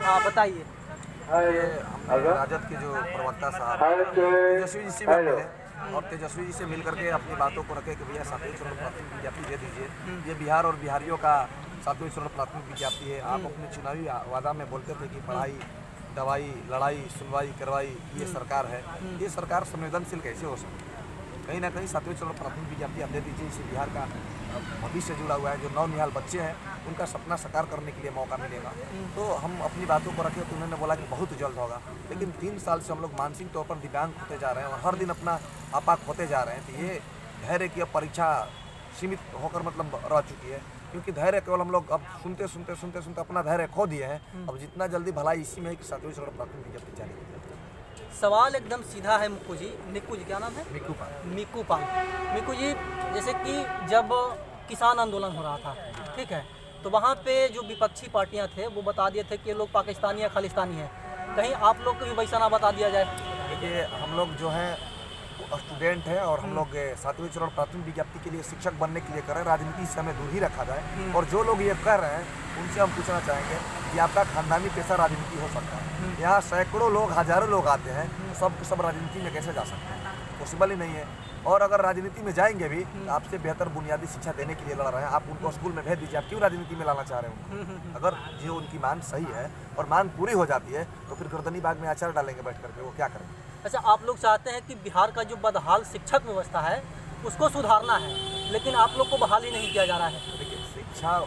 हाँ बताइए। हमने राजद के जो प्रवक्ता साहब तेजस्वी जी से भी मिले और तेजस्वी जी से मिल करके अपनी बातों को रखे कि भैया 7वें चरण प्राथमिक विज्ञप्ति दे दीजिए। ये बिहार और बिहारियों का 7वें चरण प्राथमिक विज्ञप्ति है। आप अपने चुनावी वादा में बोलते थे कि पढ़ाई, दवाई, लड़ाई, सुनवाई, कार्रवाई ये सरकार है। ये सरकार संवेदनशील कैसे हो सकती है? कहीं ना कहीं 7वें चरण प्राथमिक विज्ञप्ति आप दे दीजिए। इससे बिहार का भविष्य जुड़ा हुआ है। जो नौनिहाल बच्चे हैं उनका सपना साकार करने के लिए मौका मिलेगा। तो हम अपनी बातों को रखें तो उन्होंने बोला कि बहुत जल्द होगा, लेकिन 3 साल से हम लोग मानसिक तौर पर दिव्यांग होते जा रहे हैं और हर दिन अपना आपा खोते जा रहे हैं। तो ये धैर्य की अब परीक्षा सीमित होकर मतलब रह चुकी है, क्योंकि धैर्य केवल हम लोग अब सुनते अपना धैर्य खो दिए हैं। अब जितना जल्दी भलाई इसी में है कि 7वें चरण प्राथमिक विज्ञप्ति जारी की जाए। सवाल एकदम सीधा है मुक्कू जी। निक्कू जी क्या नाम है? मिक्कू पांग। मिक्कू जी, जैसे कि जब किसान आंदोलन हो रहा था, ठीक है, तो वहाँ पे जो विपक्षी पार्टियाँ थे वो बता दिए थे कि ये लोग पाकिस्तानी या खालिस्तानी है। कहीं आप लोग को भी वैसा ना बता दिया जाए? देखिए, हम लोग जो हैं स्टूडेंट हैं और हम लोग 7वें चरण प्राथमिक विज्ञप्ति के लिए शिक्षक बनने के लिए कर रहे हैं। राजनीति से हमें दूर ही रखा जाए। और जो लोग ये कर रहे हैं उनसे हम पूछना चाहेंगे कि आपका खानदानी पेशा राजनीति हो सकता है। यहाँ सैकड़ों लोग, हजारों लोग आते हैं, सब राजनीति में कैसे जा सकते हैं? पॉसिबल ही नहीं है। और अगर राजनीति में जाएंगे भी तो आपसे बेहतर बुनियादी शिक्षा देने के लिए लड़ रहे हैं। आप उनको स्कूल में भेज दीजिए, आप क्यों राजनीति में लाना चाह रहे हैं? अगर जो उनकी मांग सही है और मांग पूरी हो जाती है तो फिर गर्दनी बाग में अचार डालेंगे बैठ करके, वो क्या करेंगे? अच्छा, आप लोग चाहते हैं कि बिहार का जो बदहाल शिक्षक व्यवस्था है उसको सुधारना है, लेकिन आप लोग को बहाल ही नहीं किया जा रहा है। देखिए, शिक्षा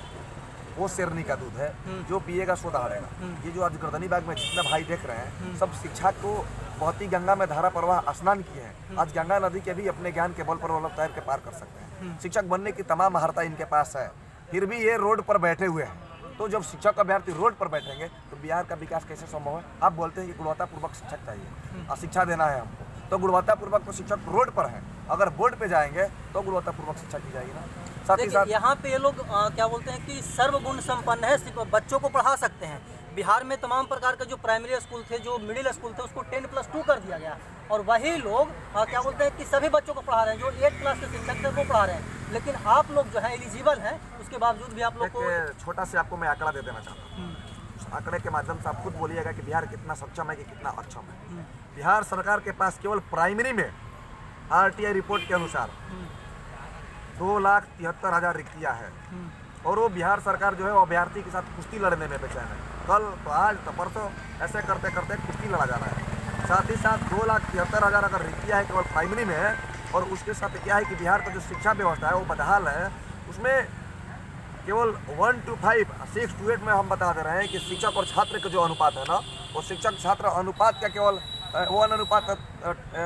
वो शेरनी का दूध है, जो पिएगा सो दहाड़ेगा। ये जो आज गर्दनी बाग में जितना भाई देख रहे हैं, सब शिक्षा को बहुत ही गंगा में धारा प्रवाह स्नान किए हैं। आज गंगा नदी के भी अपने ज्ञान के बल पर वो लोग तैर के पार कर सकते हैं। शिक्षक बनने की तमाम महारता इनके पास है, फिर भी ये रोड पर बैठे हुए हैं। तो जब शिक्षक अभ्यर्थी रोड पर बैठेंगे तो बिहार का विकास कैसे संभव है? आप बोलते हैं कि गुणवत्तापूर्वक शिक्षक चाहिए और शिक्षा देना है हमको, तो गुणवत्तापूर्वक तो शिक्षक रोड पर है। अगर बोर्ड पे जाएंगे तो गुणवत्तापूर्वक शिक्षा की जाएगी ना। साथ ही साथ यहाँ पे ये लोग क्या बोलते हैं कि सर्वगुण संपन्न है, बच्चों को पढ़ा सकते हैं। बिहार में तमाम प्रकार के जो प्राइमरी स्कूल थे, जो मिडिल स्कूल थे, उसको 10+2 कर दिया गया और वही लोग क्या बोलते हैं कि सभी बच्चों को पढ़ा रहे हैं। जो 8 क्लास के शिक्षक थे वो पढ़ा रहे हैं, लेकिन आप लोग जो है एलिजिबल हैं, उसके बावजूद भी आप लोग को छोटा से आपको मैं आंकड़ा दे देना चाहता हूँ। उस आंकड़े के माध्यम से आप खुद बोलिएगा कि बिहार कितना सक्षम है कि कितना अक्षम है। बिहार सरकार के पास केवल प्राइमरी में RTI रिपोर्ट के अनुसार 2,73,000 रिक्तियाँ है और वो बिहार सरकार जो है वो अभ्यर्थी के साथ कुश्ती लड़ने में बेचैन है। कल तो आज तो परसों ऐसे करते करते कुश्ती लड़ा जा रहा है। साथ ही साथ 2,73,000 अगर रिक्तियाँ है केवल प्राइमरी में है, और उसके साथ क्या है कि बिहार का जो शिक्षा व्यवस्था है वो बदहाल है। उसमें केवल 1 to 5, 6 to 8 में हम बता दे रहे हैं कि शिक्षक और छात्र का जो अनुपात है ना, वो शिक्षक छात्र अनुपात का केवल वो अनुपात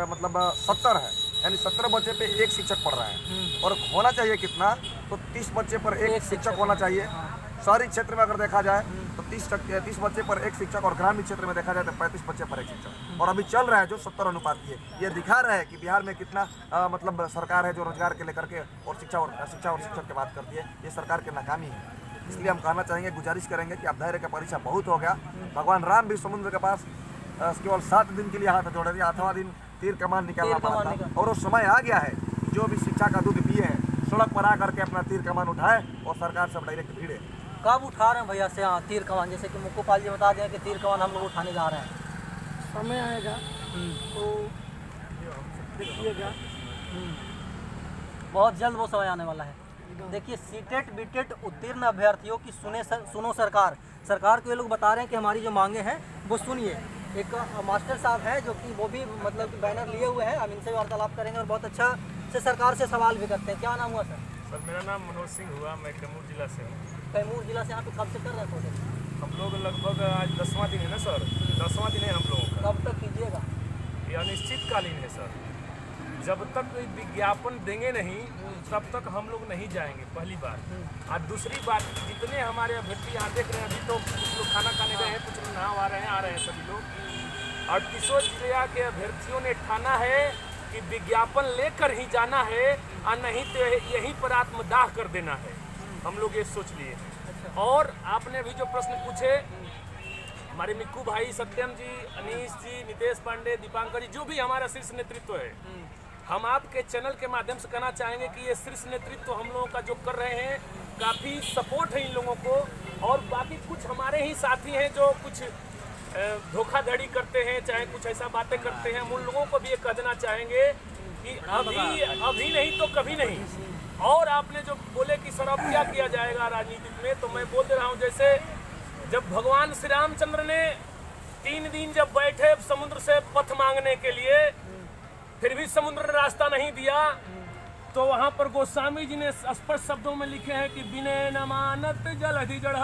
मतलब 70 है, यानी 17 बच्चे पे एक शिक्षक पढ़ रहा है। और होना चाहिए कितना, तो 30 बच्चे पर एक शिक्षक होना चाहिए। शहरी क्षेत्र में अगर देखा जाए तो 30 बच्चे पर एक शिक्षक, और ग्रामीण क्षेत्र में देखा जाए तो 35 बच्चे पर एक शिक्षक। और अभी चल रहा है जो 70 अनुपात की है। ये दिखा रहा है कि बिहार में कितना मतलब सरकार है जो रोजगार के लेकर के और शिक्षा और शिक्षक की बात करती है। ये सरकार की नाकामी है। इसलिए हम कहना चाहेंगे, गुजारिश करेंगे कि अब धैर्य का परीक्षा बहुत हो गया। भगवान राम भी समुद्र के पास केवल 7 दिन के लिए हाथ जोड़े थे, 8वां दिन तीर कमान निकालना पड़ा था। और वो समय आ गया है जो भी शिक्षा का दूध पिए हैं सड़क पर आ करके अपना तीर कमान उठाए और सरकार से डायरेक्ट भिड़े। कब उठा रहे हैं भैया से तीर कमान? जैसे कि मुक्कू पाल जी बता दें कि तीर कमान हम लोग उठाने जा रहे हैं। समय आएगा तो देखिएगा, बहुत जल्द वो समय आने वाला है। देखिए, सीटेट बीटेट उत्तीर्ण अभ्यर्थियों की सुनो सरकार को ये लोग बता रहे हैं कि हमारी जो मांगे हैं वो सुनिए। एक मास्टर साहब है जो कि वो भी मतलब बैनर लिए हुए हैं, हम इनसे वार्तालाप करेंगे और बहुत अच्छा से सरकार से सवाल भी करते हैं। क्या नाम हुआ सर? सर मेरा नाम मनोज सिंह हुआ, मैं कैमूर जिला से हूँ। कैमूर जिला से? यहाँ पे कब से कर रहे हैं प्रोजेक्ट? हम लोग लगभग आज 10वां दिन है ना सर, 10वां दिन है हम लोगों का। कब तक कीजिएगा? ये अनिश्चितकालीन है सर। जब तक विज्ञापन देंगे नहीं तब तक हम लोग नहीं जाएंगे, पहली बात। और दूसरी बात, जितने हमारे अभ्यर्थी यहाँ देख रहे हैं, अभी तो कुछ लोग खाना खाने गए हैं, कुछ लोग नहा आ रहे हैं सभी लोग। 38 जिला के अभ्यर्थियों ने ठाना है कि विज्ञापन लेकर ही जाना है और नहीं तो यहीं पर आत्मदाह कर देना है। हम लोग ये सोच लिए। और आपने भी जो प्रश्न पूछे, हमारे मिक्कू भाई, सत्यम जी, अनीश जी, नितेश पांडे, दीपांकर जी, जो भी हमारा शीर्ष नेतृत्व है, हम आपके चैनल के माध्यम से कहना चाहेंगे कि ये शीर्ष नेतृत्व हम लोगों का जो कर रहे हैं, काफ़ी सपोर्ट है इन लोगों को। और बाकी कुछ हमारे ही साथी हैं जो कुछ धोखाधड़ी करते हैं, चाहे कुछ ऐसा बातें करते हैं। हम उन लोगों को भी ये कह देना चाहेंगे कि अभी नहीं तो कभी नहीं। और आपने जो बोले कि सर अब क्या किया जाएगा राजनीति में, तो मैं बोल दे रहा हूँ, जैसे जब भगवान श्री रामचंद्र ने 3 दिन जब बैठे समुद्र से पथ मांगने के लिए, फिर भी समुद्र ने रास्ता नहीं दिया, तो वहां पर गोस्वामी जी ने स्पष्ट शब्दों में लिखे हैं कि बिने न मानत जलधि जड़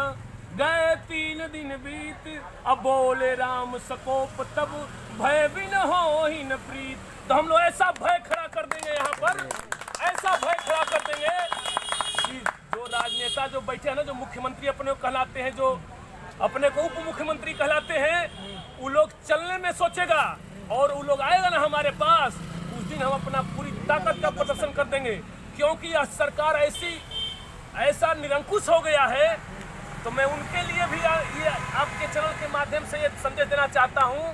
गए 3 दिन बीत, अब बोले राम सकोप तब भय बिन हो ही न प्रीत। तो हम लोग ऐसा भय खड़ा कर देंगे, यहाँ पर ऐसा भय खड़ा कर देंगे कि जो राजनेता जो बैठे हैं ना, जो मुख्यमंत्री अपने को कहलाते हैं, जो अपने को उप मुख्यमंत्री कहलाते हैं, वो लोग चलने में सोचेगा और वो लोग आएगा ना हमारे पास, उस दिन हम अपना पूरी ताकत का प्रदर्शन कर देंगे। क्योंकि यह सरकार ऐसा निरंकुश हो गया है। तो मैं उनके लिए भी ये आपके चैनल के माध्यम से ये संदेश देना चाहता हूँ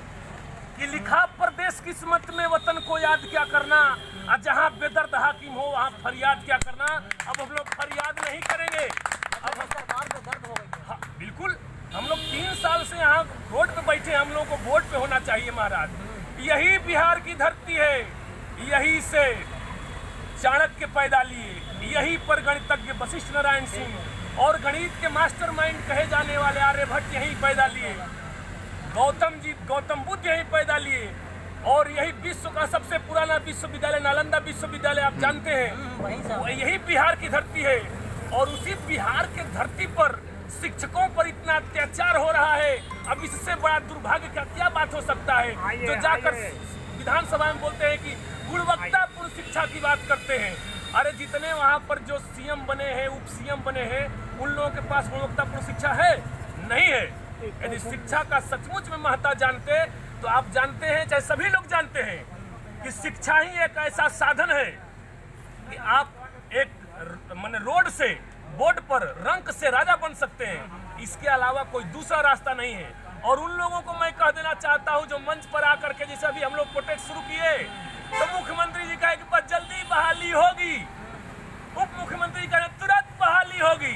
कि लिखा परदेश किस्मत में वतन को याद क्या करना, और जहाँ बेदर्द हाकिम हो वहाँ फरियाद क्या करना। अब हम लोग फरियाद नहीं करेंगे, अब सरकार में दर्द हो गई है। हाँ, बिल्कुल। हम लोग 3 साल से यहाँ रोड पे बैठे, हम लोगों को वोट पे होना चाहिए महाराज। यही बिहार की धरती है, यही से चाणक्य पैदा लिए, यही पर गणितज्ञ वशिष्ठ नारायण सिंह और गणित के मास्टरमाइंड कहे जाने वाले आर्यभट्ट यही पैदा लिए, गौतम बुद्ध यही पैदा लिए, और यही विश्व का सबसे पुराना विश्वविद्यालय नालंदा विश्वविद्यालय आप जानते हैं, यही बिहार की धरती है। और उसी बिहार के धरती पर शिक्षकों पर इतना अत्याचार हो रहा है। अब इससे बड़ा दुर्भाग्य का क्या बात हो सकता है, जो जाकर विधानसभा में बोलते हैं कि गुणवत्तापूर्ण शिक्षा की बात करते हैं। अरे जितने वहाँ पर जो सीएम बने हैं, उप सीएम बने हैं, उन लोगों के पास गुणवत्तापूर्ण शिक्षा है? नहीं है। यदि शिक्षा का सचमुच में महत्व जानते तो आप जानते हैं, चाहे सभी लोग जानते हैं, कि शिक्षा ही एक ऐसा साधन है कि आप एक रोड से बोर्ड पर रंक से राजा बन सकते हैं। इसके अलावा कोई दूसरा रास्ता नहीं है। और उन लोगों को मैं कह देना चाहता हूं जो मंच पर आकर के, जैसे अभी हम लोग प्रोटेस्ट शुरू किए, तो मुख्यमंत्री जी कहे कि बस जल्दी बहाली होगी, उप मुख्यमंत्री कहे तुरंत बहाली होगी।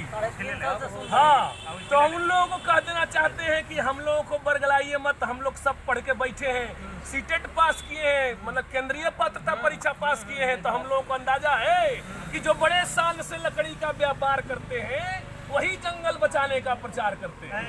हाँ, तो हम उन लोगों को कह देना चाहते हैं कि हम लोगों को बरगलाइए मत। हम लोग सब पढ़ के बैठे हैं, सीटेट पास किए हैं, मतलब केंद्रीय पात्रता परीक्षा पास किए हैं। तो हम लोगों को अंदाजा है कि जो बड़े शान से लकड़ी का व्यापार करते हैं वही जंगल बचाने का प्रचार करते हैं।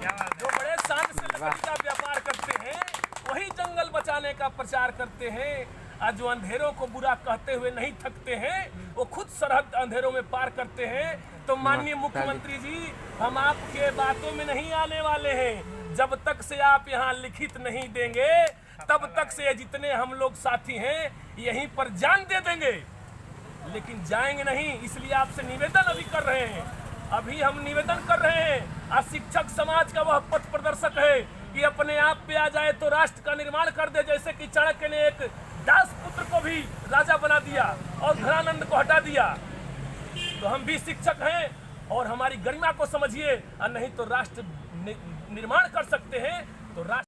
जो बड़े शान से लकड़ी का व्यापार करते हैं वही जंगल बचाने का प्रचार करते हैं। आज जो अंधेरों को बुरा कहते हुए नहीं थकते हैं, वो खुद सरहद अंधेरों में पार करते हैं। तो माननीय मुख्यमंत्री जी, हम आपके बातों में नहीं आने वाले हैं। जब तक से आप यहाँ लिखित नहीं देंगे, तब तक से जितने हम लोग साथी हैं यहीं पर जान दे देंगे, लेकिन जाएंगे नहीं। इसलिए आपसे निवेदन अभी कर रहे हैं, अभी हम निवेदन कर रहे हैं। आज शिक्षक समाज का वह पथ प्रदर्शक है कि अपने आप पे आ जाए तो राष्ट्र का निर्माण कर दे। जैसे कि चाणक्य ने एक दास पुत्र को भी राजा बना दिया और धनानंद को हटा दिया, तो हम भी शिक्षक हैं और हमारी गरिमा को समझिए, और नहीं तो राष्ट्र निर्माण कर सकते हैं। तो राष्ट्र